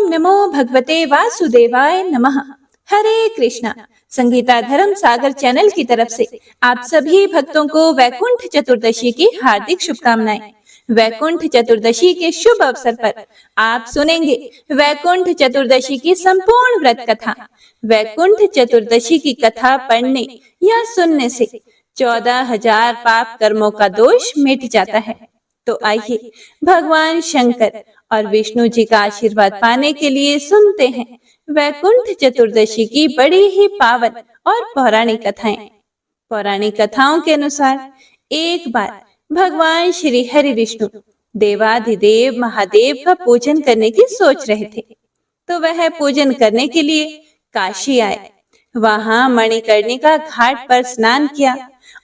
नमो भगवते वासुदेवाय नमः। हरे कृष्णा। संगीता धर्म सागर चैनल की तरफ से आप सभी भक्तों को वैकुंठ चतुर्दशी की हार्दिक शुभकामनाएं। वैकुंठ चतुर्दशी के शुभ अवसर पर आप सुनेंगे वैकुंठ चतुर्दशी की संपूर्ण व्रत कथा। वैकुंठ चतुर्दशी की कथा पढ़ने या सुनने से 14,000 पाप कर्मों का दोष मिट जाता है। तो आइए भगवान शंकर और विष्णु जी का आशीर्वाद पाने के लिए सुनते हैं वैकुंठ चतुर्दशी की बड़ी ही पावन और पौराणिक कथाएं। पौराणिक कथाओं के अनुसार एक बार भगवान श्री हरि विष्णु देवाधिदेव महादेव का पूजन करने की सोच रहे थे, तो वह पूजन करने के लिए काशी आए। वहां मणिकर्णिका घाट पर स्नान किया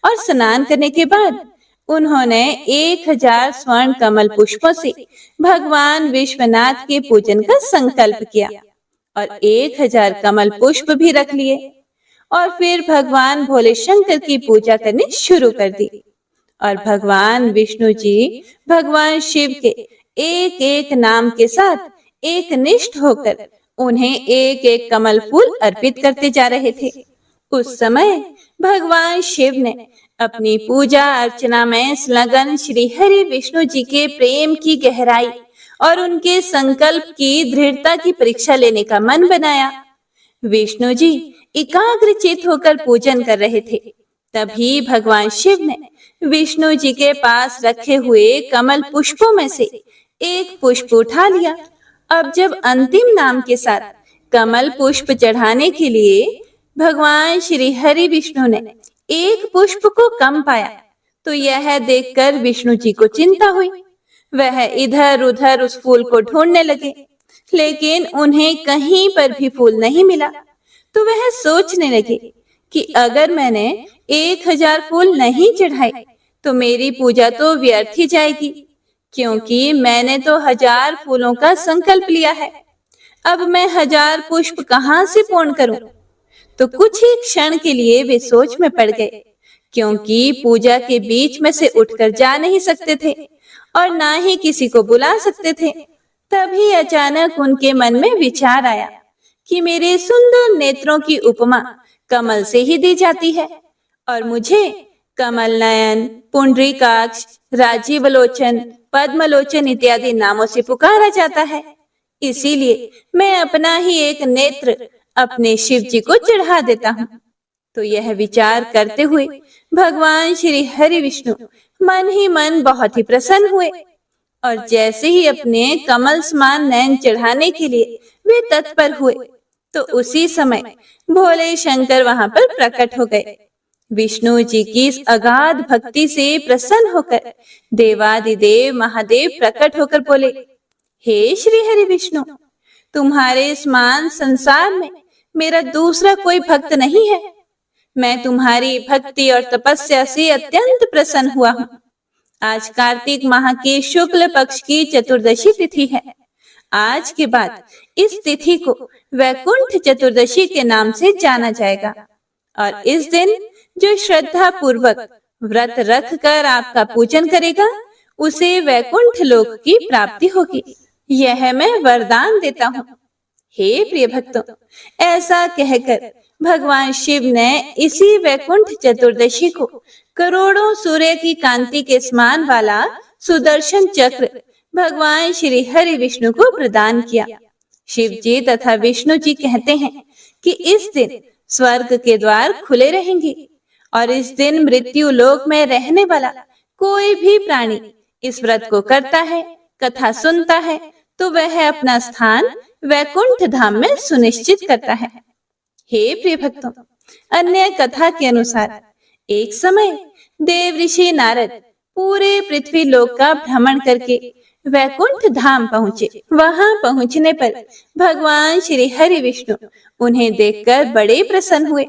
और स्नान करने के बाद उन्होंने 1000 स्वर्ण कमल पुष्पों से भगवान विश्वनाथ के पूजन का संकल्प किया और 1000 कमल पुष्प भी रख लिए और फिर भगवान भोले शंकर की पूजा करनी शुरू कर दी। और भगवान विष्णु जी भगवान शिव के एक एक नाम के साथ एक निष्ठ होकर उन्हें एक एक कमल फूल अर्पित करते जा रहे थे। उस समय भगवान शिव ने अपनी पूजा अर्चना में संलग्न श्री हरि विष्णु जी के प्रेम की गहराई और उनके संकल्प की दृढ़ता की परीक्षा लेने का मन बनाया। विष्णु जी एकाग्रचित होकर पूजन कर रहे थे। तभी भगवान शिव ने विष्णु जी के पास रखे हुए कमल पुष्पों में से एक पुष्प उठा लिया। अब जब अंतिम नाम के साथ कमल पुष्प चढ़ाने के लिए भगवान श्री हरि विष्णु ने एक पुष्प को कम पाया, तो यह देखकर विष्णु जी को चिंता हुई। वह इधर उधर उस फूल को ढूंढने लगे, लेकिन उन्हें कहीं पर भी फूल नहीं मिला। तो वह सोचने लगे कि अगर मैंने 1000 फूल नहीं चढ़ाए तो मेरी पूजा तो व्यर्थ ही जाएगी, क्योंकि मैंने तो 1000 फूलों का संकल्प लिया है। अब मैं 1000 पुष्प कहाँ से पूर्ण करूं? तो कुछ ही क्षण के लिए वे सोच में पड़ गए, क्योंकि पूजा के बीच में से उठकर जा नहीं सकते थे और ना ही किसी को बुला सकते थे। तभी अचानक उनके मन में विचार आया कि मेरे सुंदर नेत्रों की उपमा कमल से ही दी जाती है और मुझे कमल नयन, पुंडरीकाक्ष, राजीवलोचन, पद्मलोचन इत्यादि नामों से पुकारा जाता है। इसीलिए मैं अपना ही एक नेत्र अपने शिव जी को चढ़ा देता हूँ। तो यह विचार करते हुए भगवान श्री हरि विष्णु मन ही मन बहुत ही प्रसन्न हुए और जैसे ही अपने कमल समान नयन चढ़ाने के लिए वे तत्पर हुए, तो उसी समय भोले शंकर वहां पर प्रकट हो गए। विष्णु जी की इस अगाध भक्ति से प्रसन्न होकर देवादिदेव महादेव प्रकट होकर बोले, हे श्री हरि विष्णु, तुम्हारे समान संसार में मेरा दूसरा कोई भक्त नहीं है। मैं तुम्हारी भक्ति और तपस्या से अत्यंत प्रसन्न हुआ हूँ। आज कार्तिक माह के शुक्ल पक्ष की चतुर्दशी तिथि है। आज के बाद इस तिथि को वैकुंठ चतुर्दशी के नाम से जाना जाएगा और इस दिन जो श्रद्धा पूर्वक व्रत रख कर आपका पूजन करेगा उसे वैकुंठ लोक की प्राप्ति होगी। यह मैं वरदान देता हूँ। हे प्रिय भक्तों, ऐसा कहकर भगवान शिव ने इसी वैकुंठ चतुर्दशी को करोड़ों सूर्य की कांति के समान वाला सुदर्शन चक्र भगवान श्री हरि विष्णु को प्रदान किया। शिव जी तथा विष्णु जी कहते हैं कि इस दिन स्वर्ग के द्वार खुले रहेंगे और इस दिन मृत्यु लोक में रहने वाला कोई भी प्राणी इस व्रत को करता है, कथा सुनता है, तो वह अपना स्थान वैकुंठ धाम में सुनिश्चित करता है। हे प्रिय भक्तों, अन्य कथा के अनुसार एक समय देव ऋषि नारद पूरे पृथ्वी लोक का भ्रमण करके वैकुंठ धाम पहुँचे। वहां पहुँचने पर भगवान श्री हरि विष्णु उन्हें देखकर बड़े प्रसन्न हुए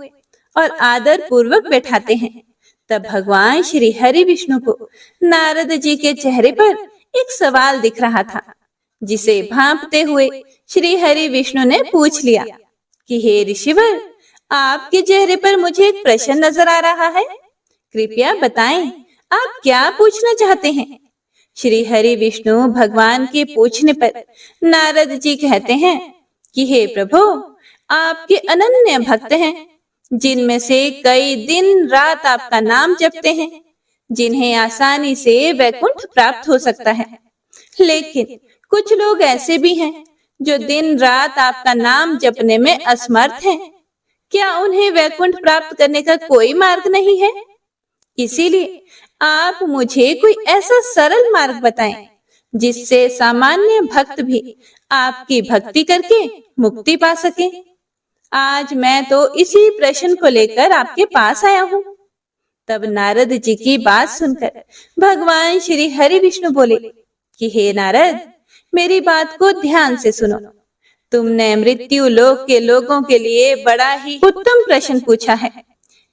और आदर पूर्वक बैठाते हैं। तब भगवान श्री हरि विष्णु को नारद जी के चेहरे पर एक सवाल दिख रहा था, जिसे भांपते हुए श्री हरि विष्णु ने पूछ लिया कि हे ऋषिवर, आपके चेहरे पर मुझे एक प्रश्न नजर आ रहा है। कृपया बताएं, आप क्या पूछना चाहते हैं? श्री हरि विष्णु भगवान के पूछने पर नारद जी कहते हैं कि हे प्रभु, आपके अनन्य भक्त हैं, जिनमें से कई दिन रात आपका नाम जपते हैं, जिन्हें आसानी से वैकुंठ प्राप्त हो सकता है। लेकिन कुछ लोग ऐसे भी हैं जो दिन रात आपका नाम जपने में असमर्थ हैं। क्या उन्हें वैकुंठ प्राप्त करने का कोई मार्ग नहीं है? इसीलिए आप मुझे कोई ऐसा सरल मार्ग बताएं जिससे सामान्य भक्त भी आपकी भक्ति करके मुक्ति पा सके। आज मैं तो इसी प्रश्न को लेकर आपके पास आया हूँ। तब नारद जी की बात सुनकर भगवान श्री हरि विष्णु बोले कि हे नारद, मेरी बात को ध्यान से सुनो। तुमने मृत्यु लोक के लोगों के लिए बड़ा ही उत्तम प्रश्न पूछा है।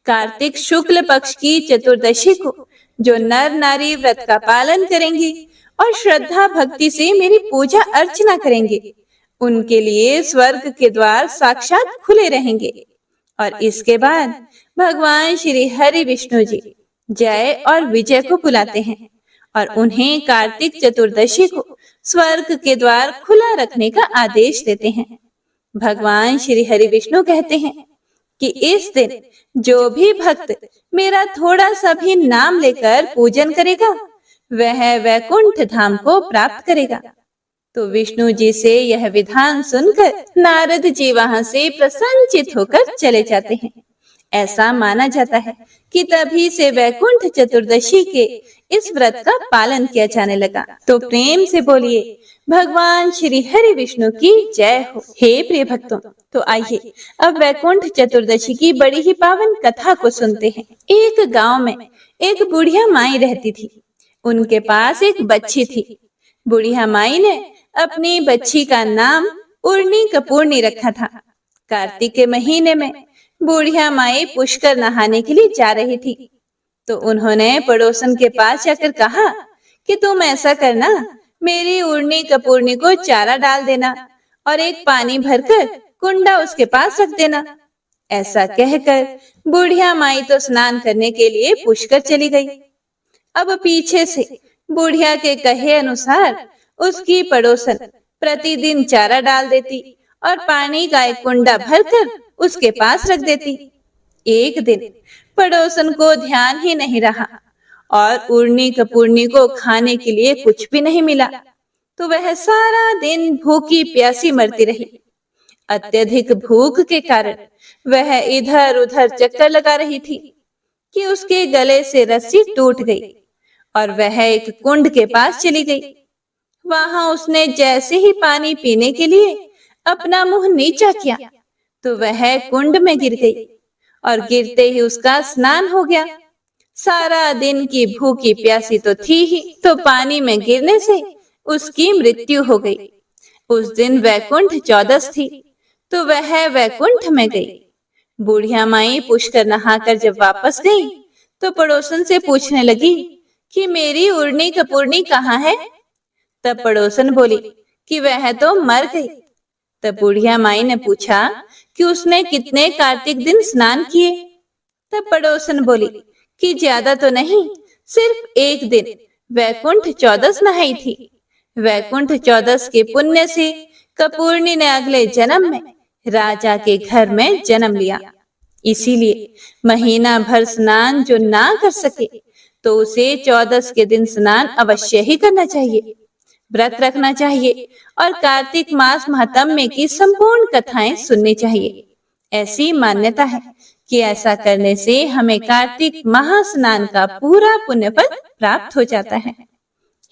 कार्तिक शुक्ल पक्ष की चतुर्दशी को जो नर नारी व्रत का पालन करेंगे और श्रद्धा भक्ति से मेरी पूजा अर्चना करेंगे, उनके लिए स्वर्ग के द्वार साक्षात खुले रहेंगे। और इसके बाद भगवान श्री हरि विष्णु जी जय और विजय को बुलाते हैं और उन्हें कार्तिक चतुर्दशी को स्वर्ग के द्वार खुला रखने का आदेश देते हैं। भगवान श्री हरि विष्णु कहते हैं कि इस दिन जो भी भक्त मेरा थोड़ा सा भी नाम लेकर पूजन करेगा, वह वैकुंठ धाम को प्राप्त करेगा। तो विष्णु जी से यह विधान सुनकर नारद जी वहां से प्रसन्नचित होकर चले जाते हैं। ऐसा माना जाता है कि तभी से वैकुंठ चतुर्दशी के इस व्रत का पालन किया जाने लगा। तो प्रेम से बोलिए भगवान श्री हरि विष्णु की जय हो। हे प्रिय भक्तों, तो आइए अब वैकुंठ चतुर्दशी की बड़ी ही पावन कथा को सुनते हैं। एक गांव में एक बुढ़िया माई रहती थी। उनके पास एक बच्ची थी। बुढ़िया माई ने अपनी बच्ची का नाम उर्नी कपूरनी रखा था। कार्तिक के महीने में बुढ़िया माई पुष्कर नहाने के लिए जा रही थी। तो उन्होंने पड़ोसन के पास जाकर कहा कि तुम ऐसा करना, मेरी उर्नी कपूरनी को चारा डाल देना और एक पानी भरकर कुंडा उसके पास रख देना। ऐसा कहकर बुढ़िया माई तो स्नान करने के लिए पुष्कर चली गई। अब पीछे से बुढ़िया के कहे अनुसार उसकी पड़ोसन प्रतिदिन चारा डाल देती और पानी का एक कुंडा भरकर उसके पास रख देती। एक दिन पड़ोसन को ध्यान ही नहीं रहा और उर्नी कपूरनी को खाने के लिए कुछ भी नहीं मिला। तो वह सारा दिन भूखी प्यासी मरती रही। अत्यधिक भूख के कारण वह इधर उधर चक्कर लगा रही थी कि उसके गले से रस्सी टूट गई और वह एक कुंड के पास चली गई। वहां उसने जैसे ही पानी पीने के लिए अपना मुंह नीचा किया तो वह कुंड में गिर गई और गिरते ही उसका स्नान हो गया। सारा दिन की भूखी प्यासी तो थी ही, तो पानी में गिरने से उसकी मृत्यु हो गई। उस दिन वैकुंठ चौदस थी, तो वह वैकुंठ में गई। बुढ़िया माई पुष्कर नहाकर जब वापस गई तो पड़ोसन से पूछने लगी कि मेरी उर्नी कपूरनी कहाँ है? तब पड़ोसन बोली कि वह तो मर गई। तब बुढ़िया माई ने पूछा कि उसने कितने कार्तिक दिन स्नान किए? तब पड़ोसन बोली कि ज्यादा तो नहीं, सिर्फ एक दिन वैकुंठ चौदस नहाई थी। वैकुंठ चौदस के पुण्य से कपूरनी ने अगले जन्म में राजा के घर में जन्म लिया। इसीलिए महीना भर स्नान जो ना कर सके तो उसे चौदस के दिन स्नान अवश्य ही करना चाहिए, व्रत रखना चाहिए और कार्तिक मास महात्म्य की संपूर्ण कथाएं सुननी चाहिए। ऐसी मान्यता है कि ऐसा करने से हमें कार्तिक महास्नान का पूरा पुण्य फल प्राप्त हो जाता है।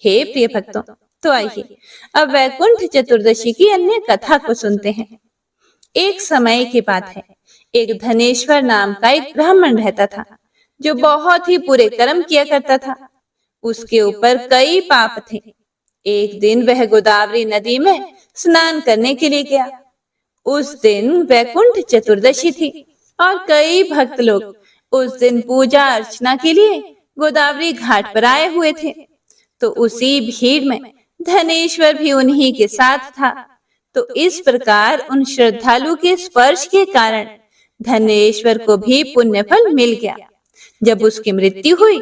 हे प्रिय भक्तों, तो आइए अब वैकुंठ चतुर्दशी की अन्य कथा को सुनते हैं। एक समय की बात है, एक धनेश्वर नाम का एक ब्राह्मण रहता था जो बहुत ही बुरे कर्म किया करता था। उसके ऊपर कई पाप थे। एक दिन वह गोदावरी नदी में स्नान करने के लिए गया। उस दिन वैकुंठ चतुर्दशी थी और कई भक्त लोग उस दिन पूजा अर्चना के लिए गोदावरी घाट पर आए हुए थे। तो उसी भीड़ में धनेश्वर भी उन्हीं के साथ था। तो इस प्रकार उन श्रद्धालु के स्पर्श के कारण धनेश्वर को भी पुण्य फल मिल गया। जब उसकी मृत्यु हुई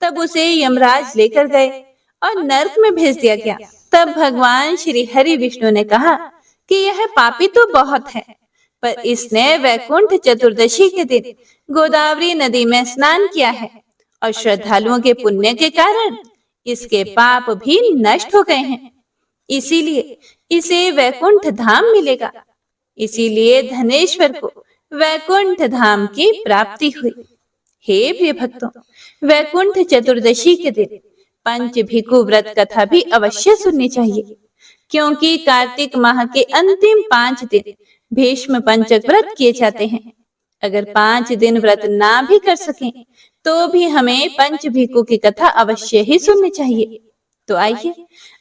तब उसे यमराज लेकर गए और नर्क में भेज दिया गया। तब भगवान श्री हरि विष्णु ने कहा कि यह पापी तो बहुत है, पर इसने वैकुंठ चतुर्दशी के दिन गोदावरी नदी में स्नान किया है और श्रद्धालुओं के पुण्य के कारण इसके पाप भी नष्ट हो गए हैं। इसीलिए इसे वैकुंठ धाम मिलेगा। इसीलिए धनेश्वर को वैकुंठ धाम की प्राप्ति हुई। हे प्रिय भक्तों, वैकुंठ चतुर्दशी के दिन पंच भिखु व्रत कथा भी अवश्य सुननी चाहिए, क्योंकि कार्तिक माह के अंतिम 5 दिन भीष्म पंचक व्रत किए जाते हैं। अगर 5 दिन व्रत ना भी कर सकें तो भी हमें पंच भिखु की कथा अवश्य ही सुननी चाहिए। तो आइए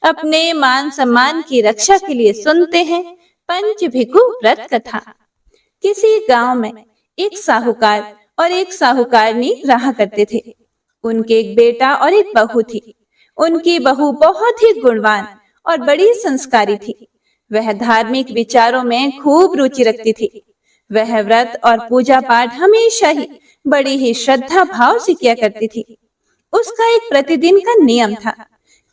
अपने मान सम्मान की रक्षा के लिए सुनते हैं पंच भिखु व्रत कथा। किसी गांव में एक साहूकार और एक साहूकारनी रहा करते थे। उनके एक बेटा और एक बहू थी। उनकी बहू बहुत ही गुणवान और बड़ी संस्कारी थी। वह धार्मिक विचारों में खूब रुचि रखती थी। वह व्रत और पूजा पाठ हमेशा ही बड़ी ही श्रद्धा भाव से किया करती थी। उसका एक प्रतिदिन का नियम था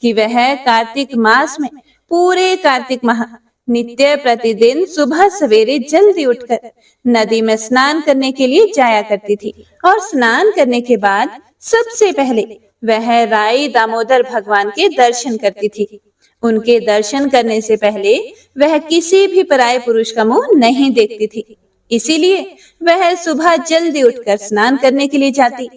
कि वह कार्तिक मास में पूरे कार्तिक माह नित्य प्रतिदिन सुबह सवेरे जल्दी उठकर नदी में स्नान करने के लिए जाया करती थी। और स्नान करने के बाद सबसे पहले वह राई दामोदर भगवान के दर्शन करती थी। उनके दर्शन करने से पहले वह किसी भी पराये पुरुष का मुंह नहीं देखती थी। इसीलिए वह सुबह जल्दी उठकर स्नान करने के लिए जाती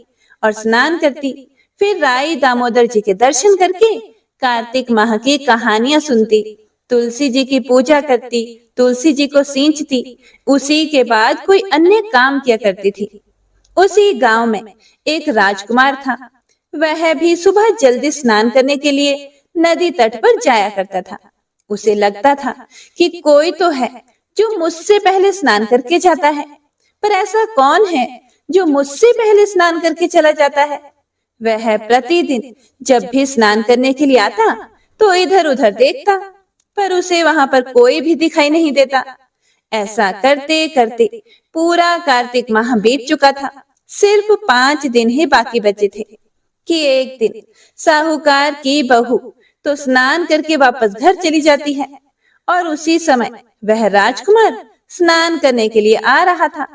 और स्नान करती। फिर राई दामोदर जी के दर्शन करके कार्तिक माह की कहानियां सुनती, तुलसी जी की पूजा करती, तुलसी जी को सींचती। उसी के बाद कोई अन्य काम किया करती थी। उसी गांव में एक राजकुमार था। वह भी सुबह जल्दी स्नान करने के लिए नदी तट पर जाया करता था। उसे लगता था कि कोई तो है जो मुझसे पहले स्नान करके जाता है, पर ऐसा कौन है जो मुझसे पहले स्नान करके चला जाता है। वह प्रतिदिन जब भी स्नान करने के लिए आता तो इधर उधर देखता, पर उसे वहां पर कोई भी दिखाई नहीं देता। ऐसा करते करते पूरा कार्तिक माह बीत चुका था। सिर्फ 5 दिन ही बाकी बचे थे कि एक दिन साहूकार की बहू तो स्नान करके वापस घर चली जाती है और उसी समय वह राजकुमार स्नान करने के लिए आ रहा था।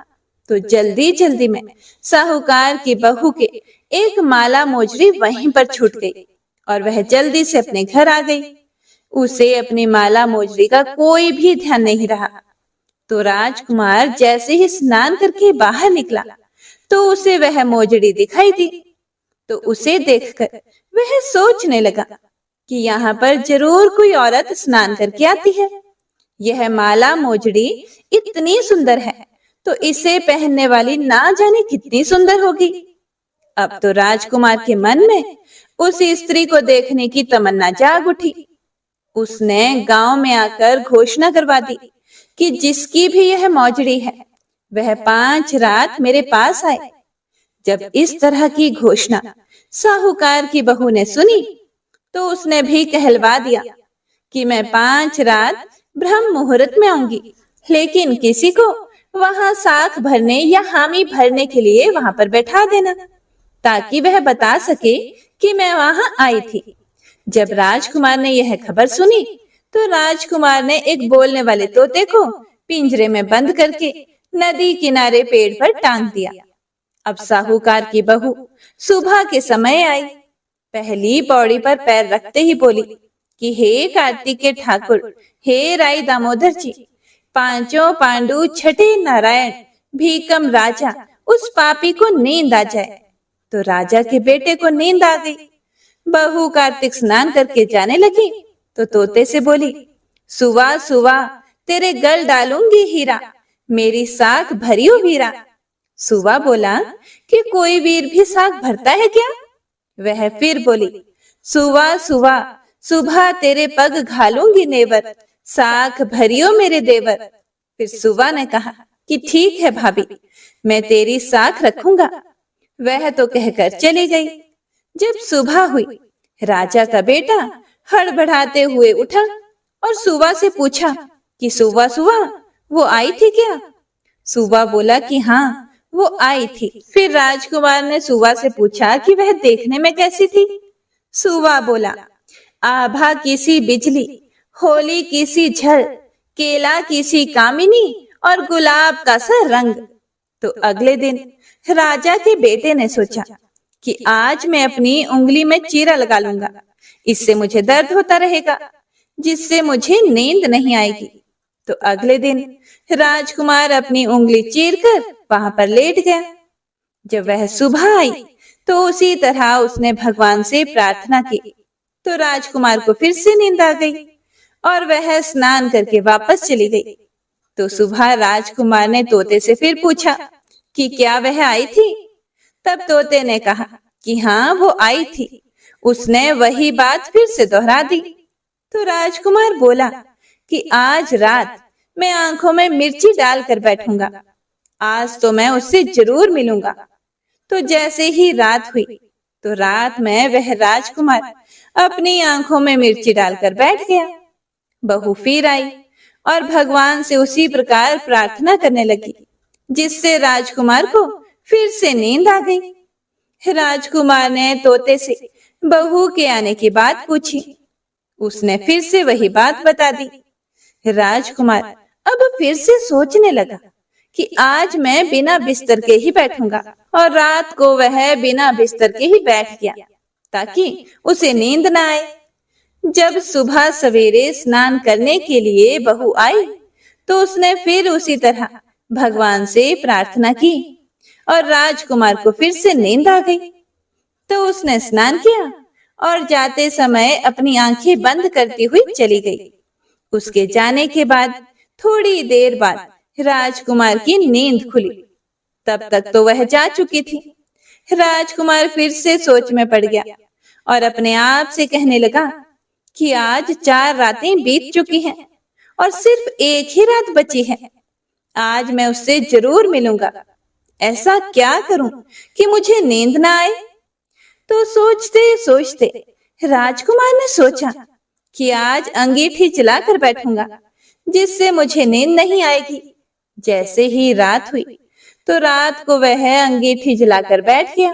तो जल्दी जल्दी में साहूकार की बहू के एक माला मोजरी वहीं पर छूट गई और वह जल्दी से अपने घर आ गई। उसे अपनी माला मोजरी का कोई भी ध्यान नहीं रहा। तो राजकुमार जैसे ही स्नान करके बाहर निकला तो उसे वह मोजड़ी दिखाई दी। तो उसे देखकर वह सोचने लगा कि यहाँ पर जरूर कोई औरत स्नान करके आती है। यह माला मोजड़ी इतनी सुंदर है तो इसे पहनने वाली ना जाने कितनी सुंदर होगी। अब तो राजकुमार के मन में उस स्त्री को देखने की तमन्ना जाग उठी। उसने गांव में आकर घोषणा करवा दी कि जिसकी भी यह मौजड़ी है वह 5 रात मेरे पास आए। जब इस तरह की घोषणा साहूकार की बहू ने सुनी तो उसने भी कहलवा दिया कि मैं 5 रात ब्रह्म मुहूर्त में आऊंगी, लेकिन किसी को वहां साख भरने या हामी भरने के लिए वहां पर बैठा देना, ताकि वह बता सके कि मैं वहां आई थी। जब राजकुमार ने यह खबर सुनी तो राजकुमार ने एक बोलने वाले तोते को पिंजरे में बंद करके नदी किनारे पेड़ पर टांग दिया। अब साहूकार की बहू सुबह के समय आई। पहली पौड़ी पर पैर रखते ही बोली कि हे कार्तिक के ठाकुर, हे राई दामोदर जी, 5 पांडु छठे नारायण भीकम राजा उस पापी को नींद आ जाए। तो राजा के बेटे को नींद आ गई। बहू कार्तिक स्नान करके जाने लगी तो तोते से बोली, सुवा सुवा तेरे गल डालूंगी हीरा, मेरी साख भरियो वीरा। सुवा बोला कि कोई वीर भी साख भरता है क्या। वह फिर बोली, सुवा सुवा सुबह तेरे पग घालूंगी नेवर, साख भरियो मेरे देवर। फिर सुवा ने कहा कि ठीक है भाभी, मैं तेरी साख रखूंगा। वह तो कहकर चली गई। जब सुबह हुई, राजा का बेटा हड़बड़ाते हुए उठा और सुवा से पूछा कि सुवा सुवा वो आई थी क्या। सुवा बोला कि हाँ वो आई थी। फिर राजकुमार ने सुवा से पूछा कि वह देखने में कैसी थी। सुवा बोला आभा की सी बिजली, होली की सी झल, केला की सी कामिनी और गुलाब का सा रंग। तो अगले दिन राजा के बेटे ने सोचा कि आज मैं अपनी उंगली में चीरा लगा लूंगा, इससे मुझे दर्द होता रहेगा, जिससे मुझे नींद नहीं आएगी। तो अगले दिन राजकुमार अपनी उंगली चीरकर वहां पर लेट गया। जब वह सुबह आई तो उसी तरह उसने भगवान से प्रार्थना की। तो राजकुमार को फिर से नींद आ गई और वह स्नान करके वापस चली गई। तो सुबह राजकुमार ने तोते से फिर पूछा कि क्या वह आई थी। तब तोते ने कहा कि हाँ, वो आई थी। उसने वही बात फिर से दोहरा दी। तो राजकुमार बोला कि आज रात मैं आंखों में मिर्ची डालकर बैठूंगा, आज तो मैं उससे जरूर मिलूंगा। तो जैसे ही रात हुई तो रात में वह राजकुमार अपनी आंखों में मिर्ची डालकर बैठ गया। बहू फिर आई और भगवान से उसी प्रकार प्रार्थना करने लगी, जिससे राजकुमार को फिर से नींद आ गई। राजकुमार ने तोते से बहू के आने की बात पूछी। उसने फिर से वही बात बता दी। राजकुमार अब फिर से सोचने लगा कि आज मैं बिना बिस्तर के ही बैठूंगा, और रात को वह बिना बिस्तर के ही बैठ गया ताकि उसे नींद न आए। जब सुबह सवेरे स्नान करने के लिए बहू आई तो उसने फिर उसी तरह भगवान से प्रार्थना की और राजकुमार को फिर से नींद आ गई। तो उसने स्नान किया और जाते समय अपनी आंखें बंद करती हुई चली गई। उसके जाने के बाद थोड़ी देर बाद राजकुमार की नींद खुली। तब तक तो वह जा चुकी थी। राजकुमार फिर से सोच में पड़ गया और अपने आप से कहने लगा कि आज 4 रातें बीत चुकी हैं और सिर्फ एक ही रात बची है। आज मैं उससे जरूर मिलूंगा। ऐसा क्या करूं कि मुझे नींद ना आए। तो सोचते सोचते राजकुमार ने सोचा कि आज अंगीठी जलाकर बैठूंगा, जिससे मुझे नींद नहीं आएगी। जैसे ही रात हुई तो रात को वह अंगीठी जलाकर बैठ गया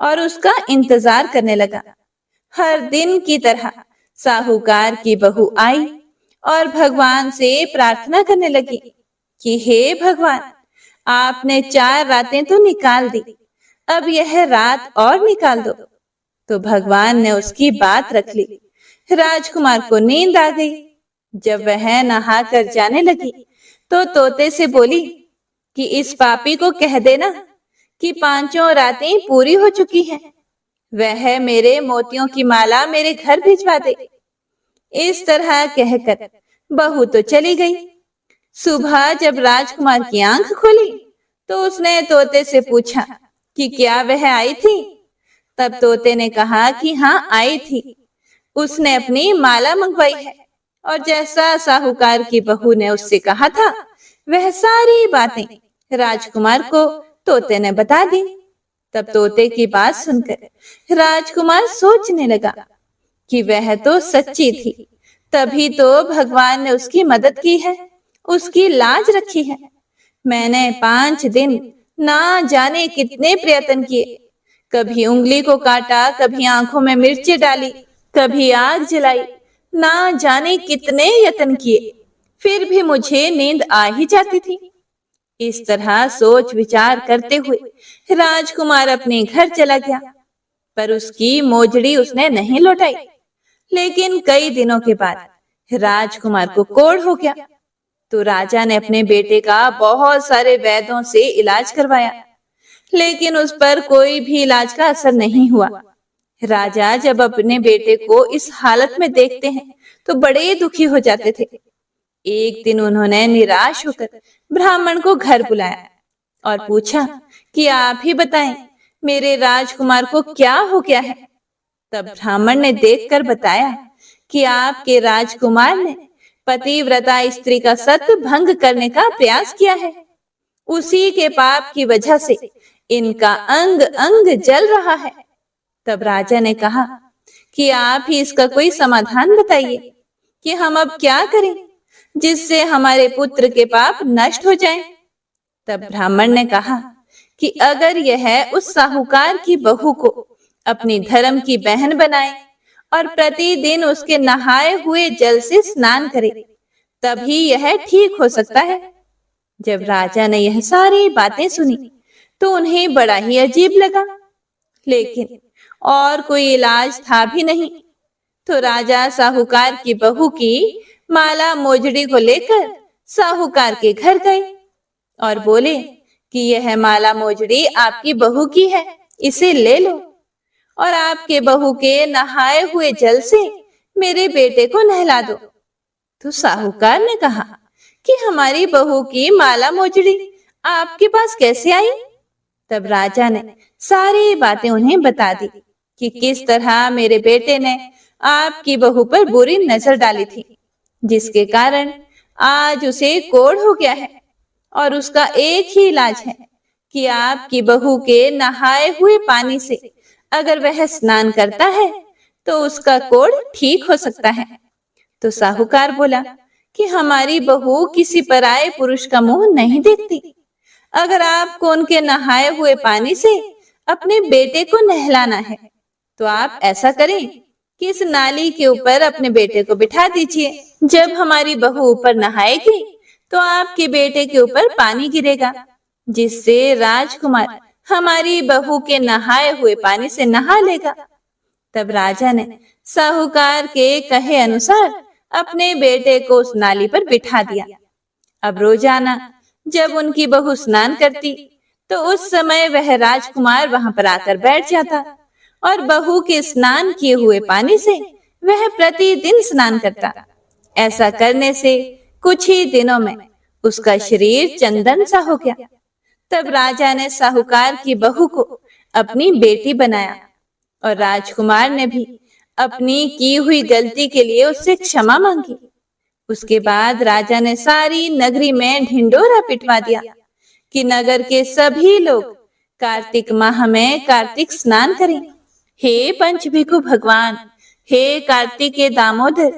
और उसका इंतजार करने लगा। हर दिन की तरह साहूकार की बहू आई और भगवान से प्रार्थना करने लगी कि हे भगवान, आपने 4 रातें तो निकाल दी, अब यह रात और निकाल दो। तो भगवान ने उसकी बात रख ली। राजकुमार को नींद आ गई। जब वह नहाकर जाने लगी तो तोते से बोली कि इस पापी को कह देना कि 5 रातें पूरी हो चुकी हैं, वह मेरे मोतियों की माला मेरे घर भिजवा दे। इस तरह कहकर बहू तो चली गई। सुबह जब राजकुमार की आंख खुली तो उसने तोते से पूछा कि क्या वह आई थी। तब तोते ने कहा कि हाँ, आई थी। उसने अपनी माला मंगवाई है और जैसा साहूकार की बहू ने उससे कहा था वह सारी बातें राजकुमार को तोते ने बता दी। तब तोते की बात सुनकर राजकुमार सोचने लगा कि वह तो सच्ची थी, तभी तो भगवान ने उसकी मदद की है, उसकी लाज रखी है। मैंने 5 दिन ना जाने कितने प्रयत्न किए, कभी उंगली को काटा, कभी आंखों में मिर्ची डाली, कभी आग जलाई, ना जाने कितने यत्न किए, फिर भी मुझे नींद आ ही जाती थी। इस तरह सोच विचार करते हुए राजकुमार अपने घर चला गया, पर उसकी मोजड़ी उसने नहीं लौटाई। लेकिन कई दिनों के बाद राजकुमार को कोढ़ हो गया। तो राजा ने अपने बेटे का बहुत सारे वैद्यों से इलाज करवाया, लेकिन उस पर कोई भी इलाज का असर नहीं हुआ। राजा जब अपने बेटे को इस हालत में देखते हैं तो बड़े दुखी हो जाते थे। एक दिन उन्होंने निराश होकर ब्राह्मण को घर बुलाया और पूछा कि आप ही बताएं, मेरे राजकुमार को क्या हो गया है। तब ब्राह्मण ने देखकर बताया कि आपके राजकुमार ने पतिव्रता स्त्री का सत्य भंग करने का प्रयास किया है। उसी के पाप की वजह से इनका अंग अंग जल रहा है। तब राजा ने कहा कि आप ही इसका कोई समाधान बताइए कि हम अब क्या करें जिससे हमारे पुत्र के पाप नष्ट हो जाएं। तब ब्राह्मण ने कहा कि अगर यह उस साहूकार की बहू को अपनी धर्म की बहन बनाए और प्रतिदिन उसके नहाए हुए जल से स्नान करे, तभी यह ठीक हो सकता है। जब राजा ने यह सारी बातें सुनी तो उन्हें बड़ा ही अजीब लगा, लेकिन और कोई इलाज था भी नहीं। तो राजा साहूकार की बहू की माला मोजड़ी को लेकर साहूकार के घर गए और बोले कि यह माला मोजड़ी आपकी बहू की है, इसे ले लो और आपके बहू के नहाए हुए जल से मेरे बेटे को नहला दो। तो साहूकार ने कहा कि हमारी बहू की माला मोजड़ी आपके पास कैसे आई? तब राजा ने सारी बातें उन्हें बता दी कि किस तरह मेरे बेटे ने आपकी बहू पर बुरी नजर डाली थी, जिसके कारण आज उसे कोढ़ हो गया है और उसका एक ही इलाज है कि आपकी बहू के नहाए हुए पानी से अगर वह स्नान करता है तो उसका कोढ़ ठीक हो सकता है। तो साहूकार बोला कि हमारी बहू किसी पराये पुरुष का मुंह नहीं देखती। अगर आपको उनके नहाए हुए पानी से अपने बेटे को नहलाना है तो आप ऐसा करें कि इस नाली के ऊपर अपने बेटे को बिठा दीजिए। जब हमारी बहू ऊपर नहाएगी तो आपके बेटे के ऊपर पानी गिरेगा, जिससे राजकुमार हमारी बहू के नहाए हुए पानी से नहा लेगा। तब राजा ने साहूकार के कहे अनुसार अपने बेटे को उस नाली पर बिठा दिया। अब रोजाना जब उनकी बहू स्नान करती तो उस समय वह राजकुमार वहां पर आकर बैठ जाता और बहू के स्नान किए हुए पानी से वह प्रतिदिन स्नान करता। ऐसा करने से कुछ ही दिनों में उसका शरीर चंदन सा हो गया। तब राजा ने साहूकार की बहू को अपनी बेटी बनाया और राजकुमार ने भी अपनी की हुई गलती के लिए उससे क्षमा मांगी। उसके बाद राजा ने सारी नगरी में ढिंडोरा पिटवा दिया कि नगर के सभी लोग कार्तिक माह में कार्तिक स्नान करें। हे पंचभिखु भगवान, हे कार्तिक के दामोदर,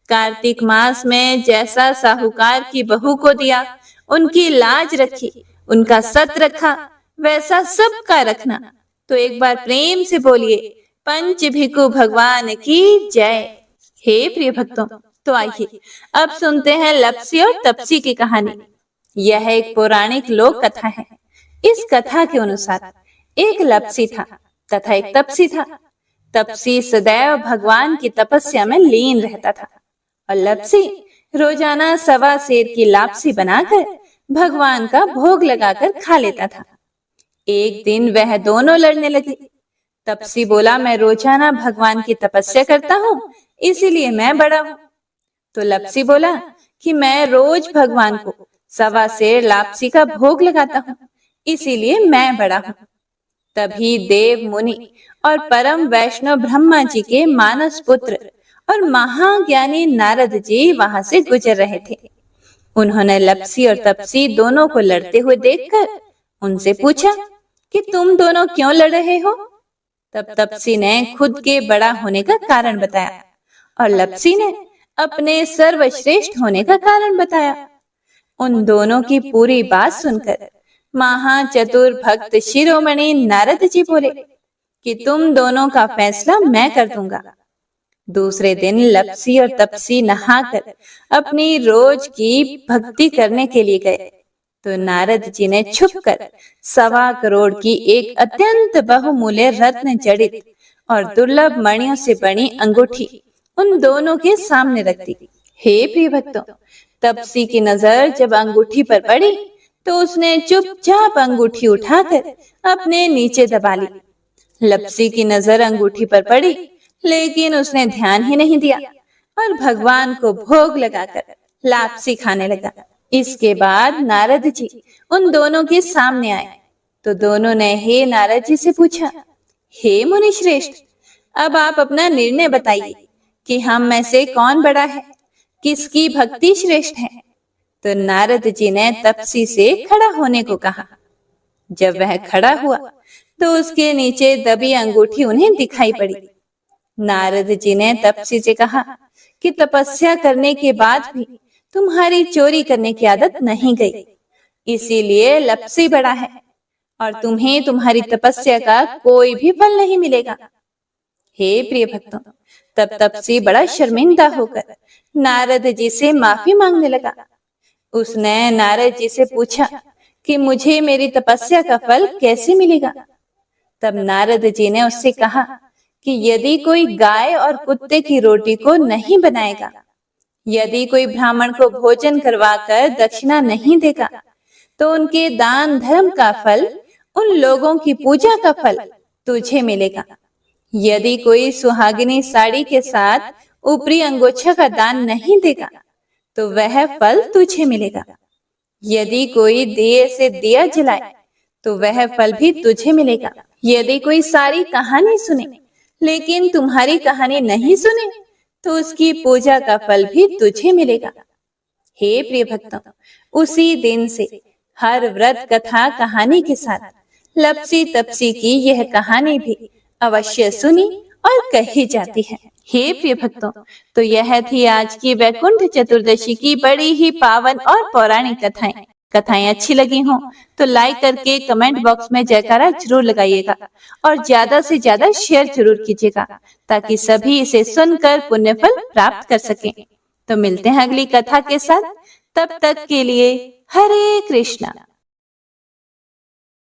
कार्तिक मास में जैसा साहूकार की बहू को दिया, उनकी लाज रखी, उनका सत रखा, वैसा सबका रखना। तो एक बार प्रेम से बोलिए पंचभिखु भगवान की जय। हे प्रिय भक्तों, तो आइए अब सुनते हैं लप्सी और तप्सी की कहानी। यह एक पौराणिक लोक कथा है। इस कथा के अनुसार एक लप्सी था तथा एक तप्सी था। तप्सी सदैव भगवान की तपस्या में लीन रहता था और लप्सी रोजाना 1.25 सेर की लापसी बनाकर भगवान का भोग लगाकर खा लेता था। एक दिन वह दोनों लड़ने लगे। तप्सी बोला, मैं रोजाना भगवान की तपस्या करता हूँ, इसीलिए मैं बड़ा हूँ। तो लप्सी बोला कि मैं रोज भगवान को 1.25 सेर लापसी का भोग लगाता हूँ, इसीलिए मैं बड़ा हूँ। तभी देव मुनि और परम वैष्णव ब्रह्मा जी के मानस पुत्र और महाज्ञानी नारद जी वहां से गुजर रहे थे। उन्होंने लप्सी और तप्सी दोनों को लड़ते हुए देखकर उनसे पूछा कि तुम दोनों क्यों लड़ रहे हो? तब तप्सी ने खुद के बड़ा होने का कारण बताया और लप्सी ने अपने सर्वश्रेष्ठ होने का कारण बताया। उन दोनों की पूरी बात सुनकर महाचतुर भक्त शिरोमणि नारद जी बोले कि तुम दोनों का फैसला मैं कर दूंगा। दूसरे दिन लप्सी और तप्सी नहाकर अपनी रोज की भक्ति करने के लिए गए तो नारद जी ने छुपकर 1.25 करोड़ की एक अत्यंत बहुमूल्य रत्न जड़ित और दुर्लभ मणियों से बनी अंगूठी उन दोनों के सामने रख दी। हे प्रिय भक्तों, तप्सी की नजर जब अंगूठी पर पड़ी तो उसने चुपचाप अंगूठी उठाकर अपने नीचे दबा ली। लप्सी की नजर अंगूठी पर पड़ी, लेकिन उसने ध्यान ही नहीं दिया और भगवान को भोग लगाकर लापसी खाने लगा। इसके बाद नारद जी उन दोनों के सामने आए तो दोनों ने हे नारद जी से पूछा, हे मुनि श्रेष्ठ, अब आप अपना निर्णय बताइए कि हम में से कौन बड़ा है, किसकी भक्ति श्रेष्ठ है। तो नारद जी ने तप्सी से खड़ा होने को कहा। जब वह खड़ा हुआ तो उसके नीचे दबी अंगूठी उन्हें दिखाई पड़ी। नारद जी ने तप्सी से कहा कि तपस्या करने के बाद भी तुम्हारी चोरी करने की आदत नहीं गई, इसीलिए लप्सी बड़ा है और तुम्हें तुम्हारी तपस्या का कोई भी फल नहीं मिलेगा। हे प्रिय भक्तों, तब तपसी बड़ा शर्मिंदा होकर नारद जी से माफी मांगने लगा। उसने नारद जी से पूछा कि मुझे मेरी तपस्या का फल कैसे मिलेगा। तब नारद जी ने उससे कहा कि यदि कोई गाय और कुत्ते की रोटी को नहीं बनाएगा, यदि कोई ब्राह्मण को भोजन करवाकर दक्षिणा नहीं देगा, तो उनके दान धर्म का फल, उन लोगों की पूजा का फल तुझे मिलेगा। यदि कोई सुहागिनी साड़ी के साथ ऊपरी अंगोछा का दान नहीं देगा, तो वह फल तुझे मिलेगा। यदि कोई दिए से दिया जलाए, तो वह फल भी तुझे मिलेगा। यदि कोई सारी कहानी सुने लेकिन तुम्हारी कहानी नहीं सुने, तो उसकी पूजा का फल भी तुझे मिलेगा। हे प्रिय भक्तों, उसी दिन से हर व्रत कथा कहानी के साथ लपसी तपसी की यह कहानी भी अवश्य सुनी और कही जाती है। हे प्रिय भक्तों, तो यह थी आज की वैकुंठ चतुर्दशी की बड़ी ही पावन और पौराणिक कथाएं। कथाएं अच्छी लगी हों तो लाइक करके कमेंट बॉक्स में जयकारा जरूर लगाइएगा और ज्यादा से ज्यादा शेयर जरूर कीजिएगा, ताकि सभी इसे सुनकर पुण्य फल प्राप्त कर सकें। तो मिलते हैं अगली कथा के साथ, तब तक के लिए हरे कृष्णा।